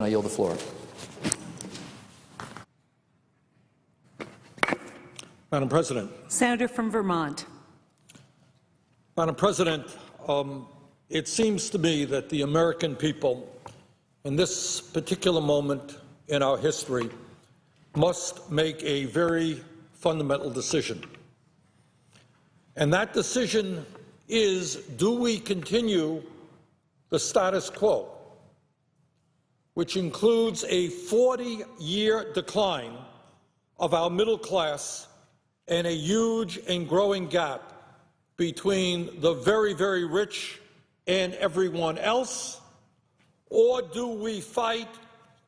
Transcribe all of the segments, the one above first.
yield the floor. Madam President. Senator from Vermont. Madam President, it seems to me that the American people, in this particular moment in our history, must make a very fundamental decision. And that decision is, do we continue the status quo, which includes a 40-year decline of our middle class and a huge and growing gap between the very, very rich and everyone else? Or do we fight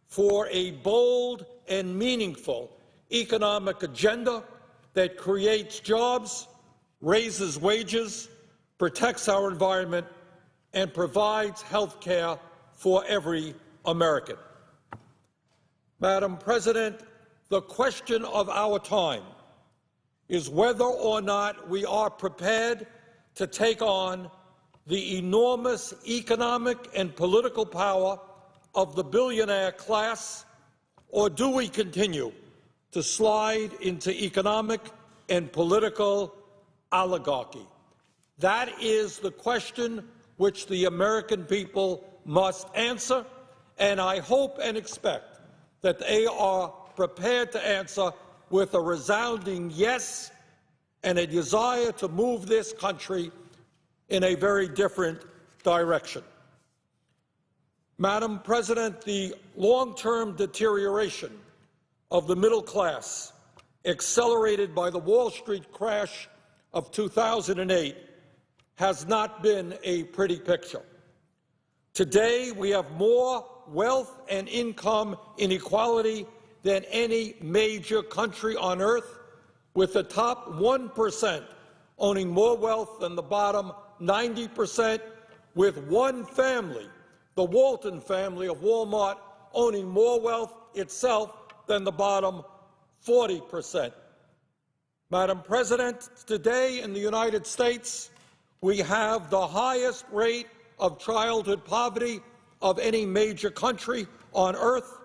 for a bold and meaningful economic agenda that creates jobs, raises wages, protects our environment, and provides health care for every American? Madam President, the question of our time is whether or not we are prepared to take on the enormous economic and political power of the billionaire class, or do we continue to slide into economic and political oligarchy? That is the question which the American people must answer, and I hope and expect that they are prepared to answer with a resounding yes and a desire to move this country in a very different direction. Madam President, the long-term deterioration of the middle class, accelerated by the Wall Street crash of 2008, has not been a pretty picture. Today, we have more wealth and income inequality than any major country on earth, with the top 1% owning more wealth than the bottom 90%, with one family, the Walton family of Walmart, owning more wealth itself than the bottom 40%. Madam President, today in the United States, we have the highest rate of childhood poverty of any major country on earth,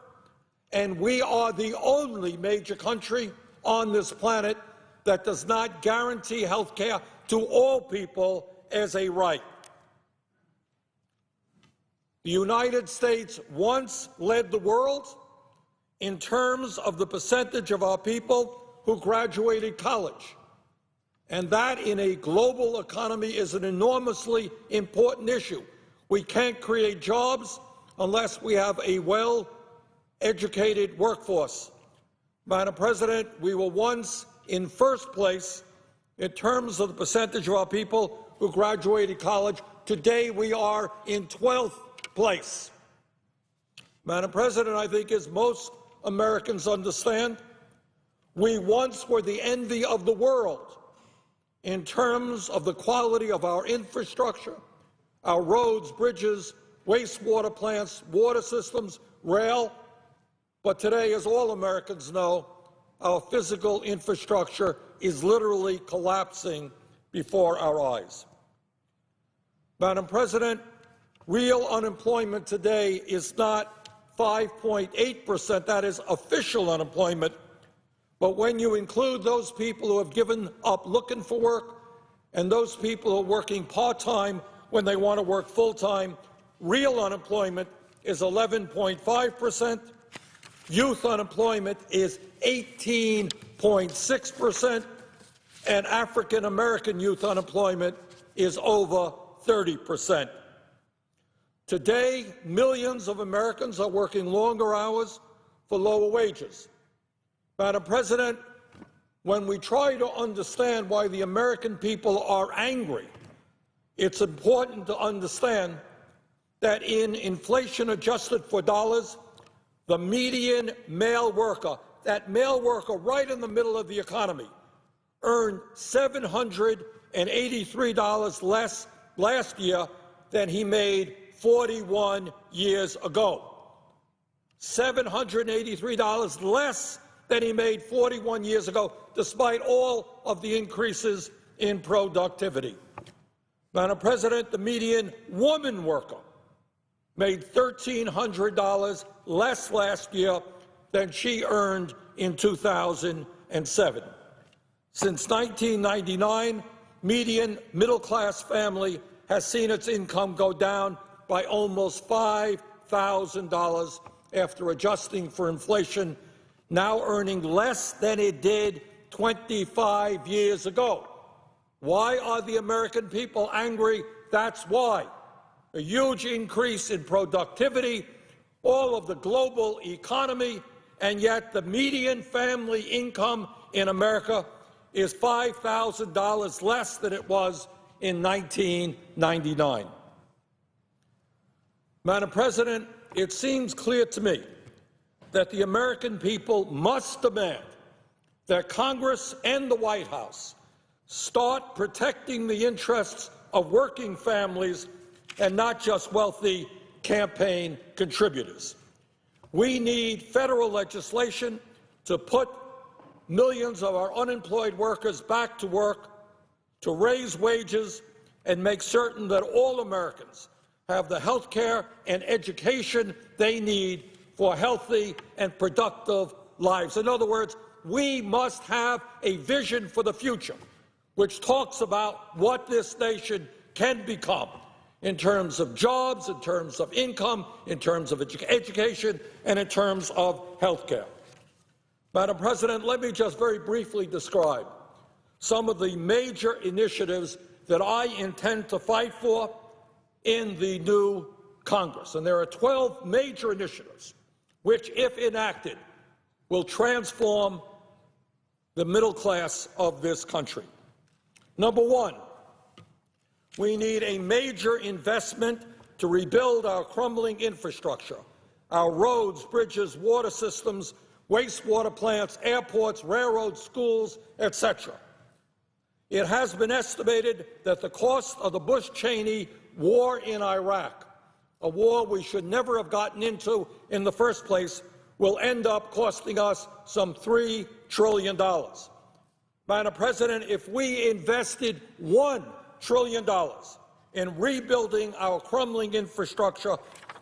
and we are the only major country on this planet that does not guarantee health care to all people as a right. The United States once led the world in terms of the percentage of our people who graduated college, and that in a global economy is an enormously important issue. We can't create jobs unless we have a well-educated workforce. Madam President, we were once in first place in terms of the percentage of our people who graduated college. Today we are in 12th place. Madam President, I think as most Americans understand, we once were the envy of the world in terms of the quality of our infrastructure, our roads, bridges, wastewater plants, water systems, rail. But today, as all Americans know, our physical infrastructure is literally collapsing before our eyes. Madam President, real unemployment today is not 5.8%, that is official unemployment, but when you include those people who have given up looking for work and those people who are working part-time when they want to work full-time, real unemployment is 11.5%. Youth unemployment is 18.6%, and African-American youth unemployment is over 30%. Today, millions of Americans are working longer hours for lower wages. Madam President, when we try to understand why the American people are angry, it's important to understand that in inflation adjusted for dollars, the median male worker, that male worker right in the middle of the economy, earned $783 less last year than he made 41 years ago. $783 less than he made 41 years ago, despite all of the increases in productivity. Madam President, the median woman worker made $1,300 less last year than she earned in 2007. Since 1999, median middle-class family has seen its income go down by almost $5,000 after adjusting for inflation, now earning less than it did 25 years ago. Why are the American people angry? That's why. A huge increase in productivity, all of the global economy, and yet the median family income in America is $5,000 less than it was in 1999. Madam President, it seems clear to me that the American people must demand that Congress and the White House start protecting the interests of working families and not just wealthy campaign contributors. We need federal legislation to put millions of our unemployed workers back to work, to raise wages, and make certain that all Americans have the health care and education they need for healthy and productive lives. In other words, we must have a vision for the future which talks about what this nation can become in terms of jobs, in terms of income, in terms of education, and in terms of health care. Madam President, let me just very briefly describe some of the major initiatives that I intend to fight for in the new Congress. And there are 12 major initiatives which, if enacted, will transform the middle class of this country. Number one, we need a major investment to rebuild our crumbling infrastructure, our roads, bridges, water systems, wastewater plants, airports, railroads, schools, etc. It has been estimated that the cost of the Bush-Cheney war in Iraq, a war we should never have gotten into in the first place, will end up costing us some $3 trillion. Madam President, if we invested $1 trillion in rebuilding our crumbling infrastructure,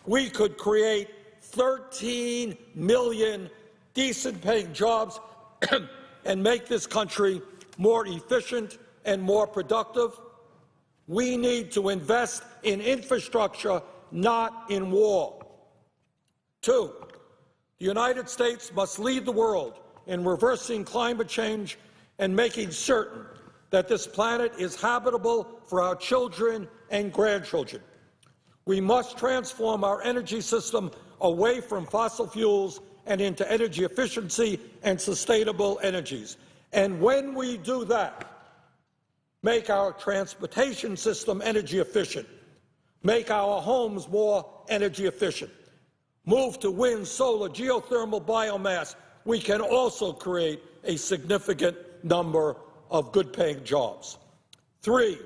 we could create 13 million decent-paying jobs and make this country more efficient and more productive. We need to invest in infrastructure, not in war. Two, the United States must lead the world in reversing climate change and making certain that this planet is habitable for our children and grandchildren. We must transform our energy system away from fossil fuels and into energy efficiency and sustainable energies. And when we do that, make our transportation system energy efficient, make our homes more energy efficient, move to wind, solar, geothermal, biomass, we can also create a significant number of good-paying jobs. Three,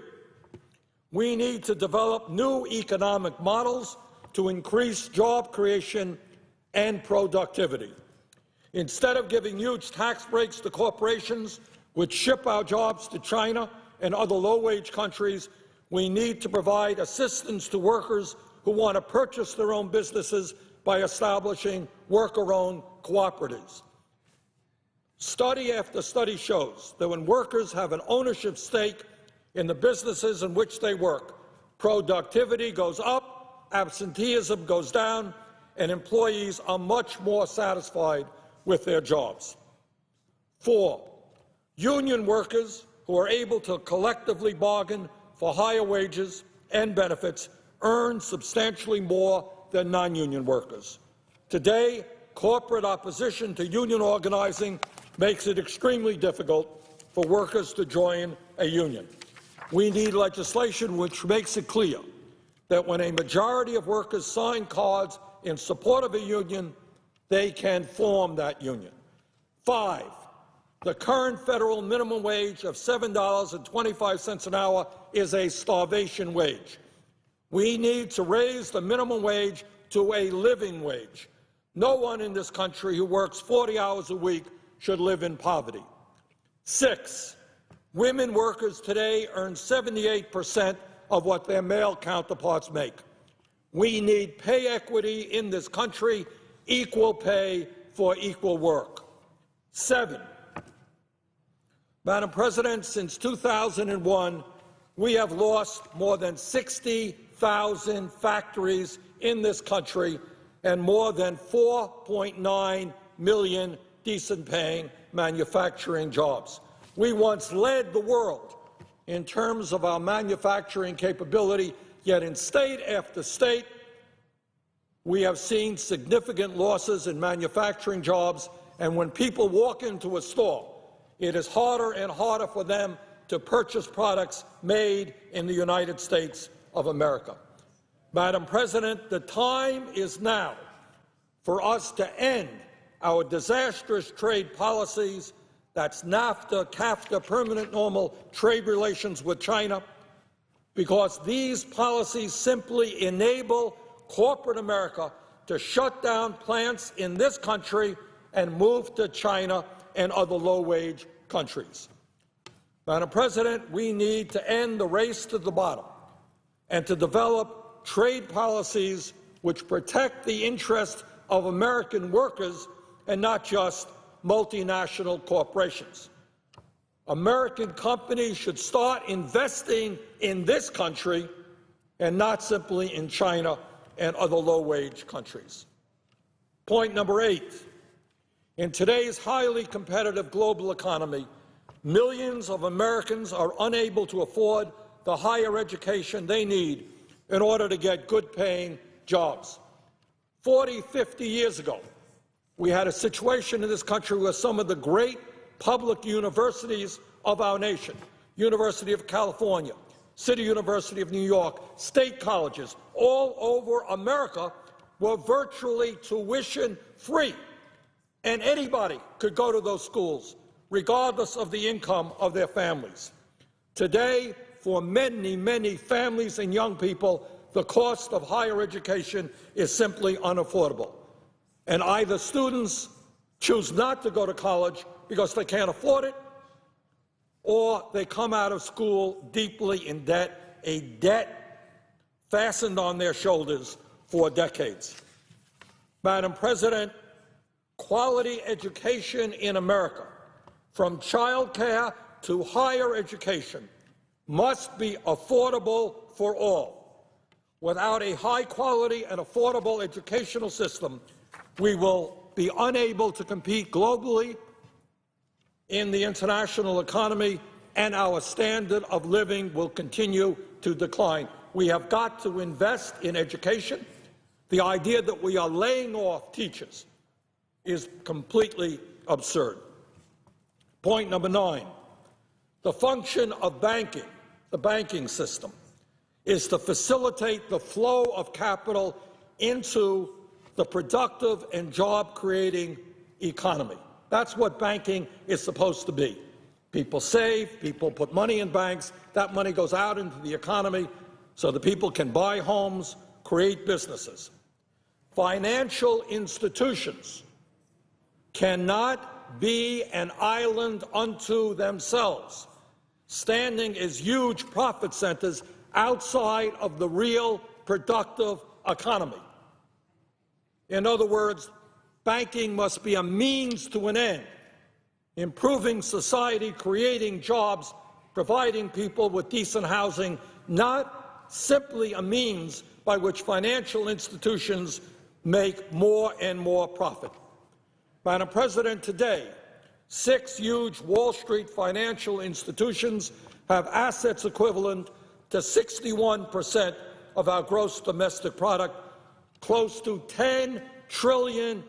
we need to develop new economic models to increase job creation and productivity. Instead of giving huge tax breaks to corporations which ship our jobs to China and other low-wage countries, we need to provide assistance to workers who want to purchase their own businesses by establishing worker-owned cooperatives. Study after study shows that when workers have an ownership stake in the businesses in which they work, productivity goes up, absenteeism goes down, and employees are much more satisfied with their jobs. Four, union workers who are able to collectively bargain for higher wages and benefits earn substantially more than non-union workers. Today, corporate opposition to union organizing makes it extremely difficult for workers to join a union. We need legislation which makes it clear that when a majority of workers sign cards in support of a union, they can form that union. Five, the current federal minimum wage of $7.25 an hour is a starvation wage. We need to raise the minimum wage to a living wage. No one in this country who works 40 hours a week should live in poverty. Six, women workers today earn 78% of what their male counterparts make. We need pay equity in this country, equal pay for equal work. 7, Madam President, since 2001, we have lost more than 60,000 factories in this country and more than 4.9 million decent-paying manufacturing jobs. We once led the world in terms of our manufacturing capability, yet in state after state, we have seen significant losses in manufacturing jobs, and when people walk into a store, it is harder and harder for them to purchase products made in the United States of America. Madam President, the time is now for us to end our disastrous trade policies, that's NAFTA, CAFTA, permanent normal trade relations with China, because these policies simply enable corporate America to shut down plants in this country and move to China and other low-wage countries. Madam President, we need to end the race to the bottom and to develop trade policies which protect the interests of American workers and not just multinational corporations. American companies should start investing in this country and not simply in China and other low-wage countries. Point number 8. In today's highly competitive global economy, millions of Americans are unable to afford the higher education they need in order to get good-paying jobs. 40, 50 years ago, we had a situation in this country where some of the great public universities of our nation, University of California, City University of New York, state colleges all over America were virtually tuition-free, and anybody could go to those schools, regardless of the income of their families. Today, for many, many families and young people, the cost of higher education is simply unaffordable. And either students choose not to go to college because they can't afford it, or they come out of school deeply in debt, a debt fastened on their shoulders for decades. Madam President, quality education in America, from child care to higher education, must be affordable for all. Without a high-quality and affordable educational system, we will be unable to compete globally in the international economy, and our standard of living will continue to decline. We have got to invest in education. The idea that we are laying off teachers is completely absurd. Point number 9, the function of banking, the banking system, is to facilitate the flow of capital into the productive and job-creating economy. That's what banking is supposed to be. People save, people put money in banks, that money goes out into the economy so that people can buy homes, create businesses. Financial institutions cannot be an island unto themselves, standing as huge profit centers outside of the real productive economy. In other words, banking must be a means to an end, improving society, creating jobs, providing people with decent housing, not simply a means by which financial institutions make more and more profit. Madam President, today, 6 huge Wall Street financial institutions have assets equivalent to 61% of our gross domestic product, close to $10 trillion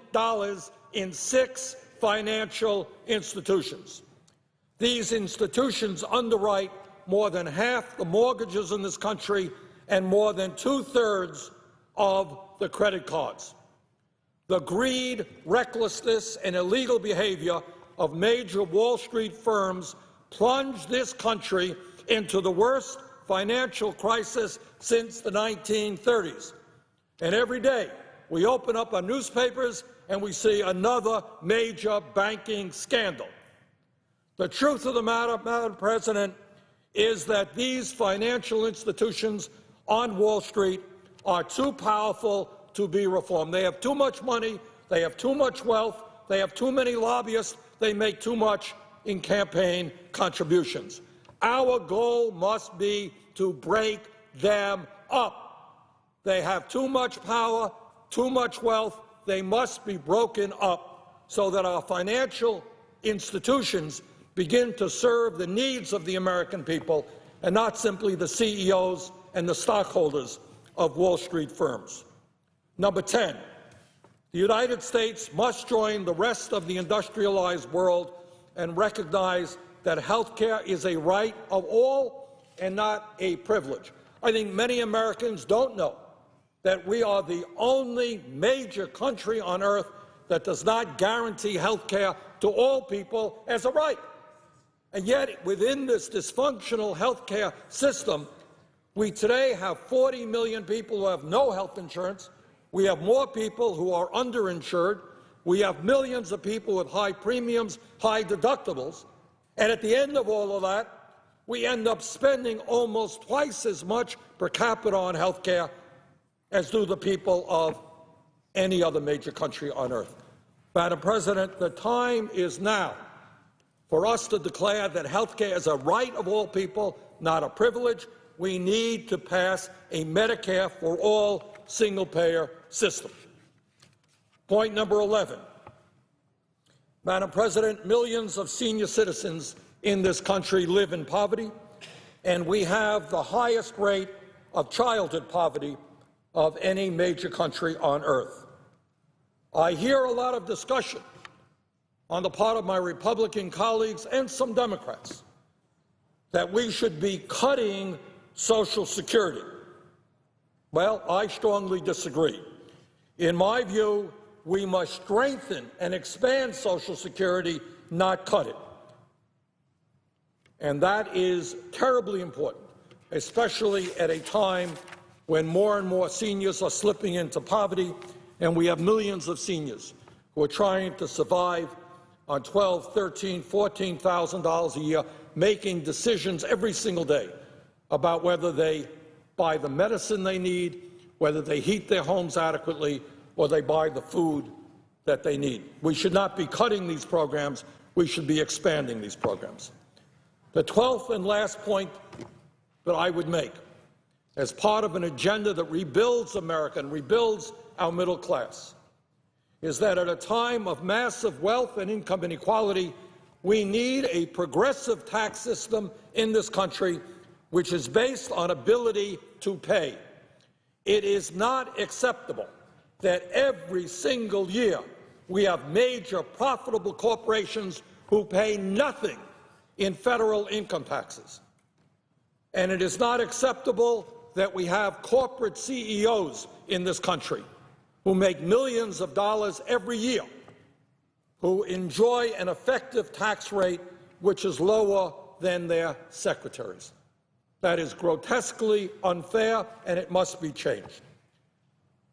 in 6 financial institutions. These institutions underwrite more than half the mortgages in this country and more than 2/3 of the credit cards. The greed, recklessness, and illegal behavior of major Wall Street firms plunged this country into the worst financial crisis since the 1930s. And every day, we open up our newspapers and we see another major banking scandal. The truth of the matter, Madam President, is that these financial institutions on Wall Street are too powerful to be reformed. They have too much money, they have too much wealth, they have too many lobbyists, they make too much in campaign contributions. Our goal must be to break them up. They have too much power, too much wealth. They must be broken up so that our financial institutions begin to serve the needs of the American people and not simply the CEOs and the stockholders of Wall Street firms. Number 10, the United States must join the rest of the industrialized world and recognize that health care is a right of all and not a privilege. I think many Americans don't know that we are the only major country on earth that does not guarantee health care to all people as a right. And yet, within this dysfunctional health care system, we today have 40 million people who have no health insurance. We have more people who are underinsured. We have millions of people with high premiums, high deductibles. And at the end of all of that, we end up spending almost twice as much per capita on health care as do the people of any other major country on earth. Madam President, the time is now for us to declare that health care is a right of all people, not a privilege. We need to pass a Medicare for all single-payer system. Point number 11. Madam President, millions of senior citizens in this country live in poverty, and we have the highest rate of childhood poverty of any major country on earth. I hear a lot of discussion on the part of my Republican colleagues and some Democrats that we should be cutting Social Security. Well, I strongly disagree. In my view, we must strengthen and expand Social Security, not cut it. And that is terribly important, especially at a time when more and more seniors are slipping into poverty, and we have millions of seniors who are trying to survive on $12,000, $13,000, $14,000 a year, making decisions every single day about whether they buy the medicine they need, whether they heat their homes adequately, or they buy the food that they need. We should not be cutting these programs. We should be expanding these programs. The 12th and last point that I would make, as part of an agenda that rebuilds America and rebuilds our middle class, is that at a time of massive wealth and income inequality, we need a progressive tax system in this country which is based on ability to pay. It is not acceptable that every single year we have major profitable corporations who pay nothing in federal income taxes. And it is not acceptable that we have corporate CEOs in this country who make millions of dollars every year, who enjoy an effective tax rate which is lower than their secretaries. That is grotesquely unfair, and it must be changed.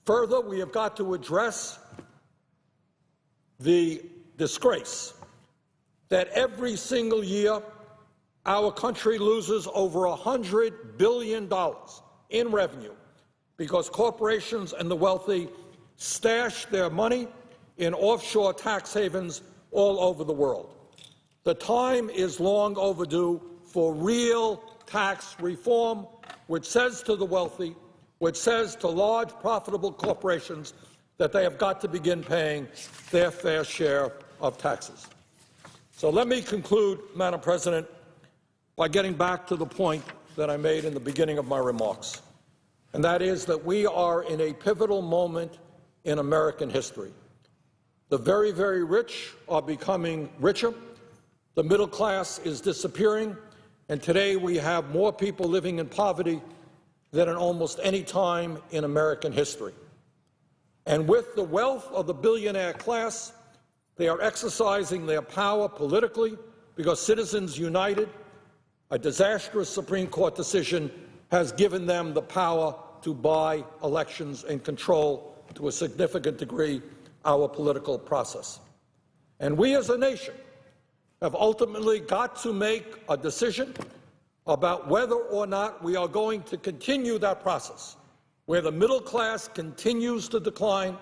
Further, we have got to address the disgrace that every single year our country loses over $100 billion in revenue because corporations and the wealthy stash their money in offshore tax havens all over the world. The time is long overdue for real tax reform, which says to the wealthy, which says to large profitable corporations that they have got to begin paying their fair share of taxes. So let me conclude, Madam President, by getting back to the point that I made in the beginning of my remarks, and that is that we are in a pivotal moment in American history. The very, very rich are becoming richer, the middle class is disappearing, and today we have more people living in poverty than in almost any time in American history. And with the wealth of the billionaire class, they are exercising their power politically because Citizens United, a disastrous Supreme Court decision, has given them the power to buy elections and control, to a significant degree, our political process. And we as a nation have ultimately got to make a decision about whether or not we are going to continue that process where the middle class continues to decline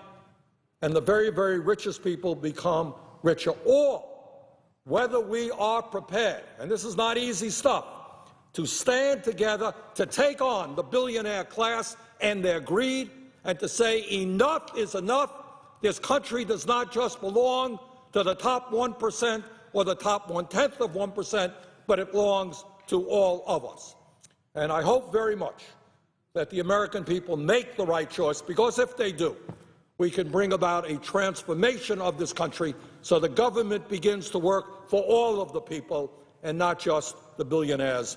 and the very, very richest people become richer, or whether we are prepared, and this is not easy stuff, to stand together to take on the billionaire class and their greed and to say enough is enough. This country does not just belong to the top 1% or the top 1/10 of 1%, but it belongs to all of us. And I hope very much that the American people make the right choice, because if they do, we can bring about a transformation of this country so the government begins to work for all of the people and not just the billionaires.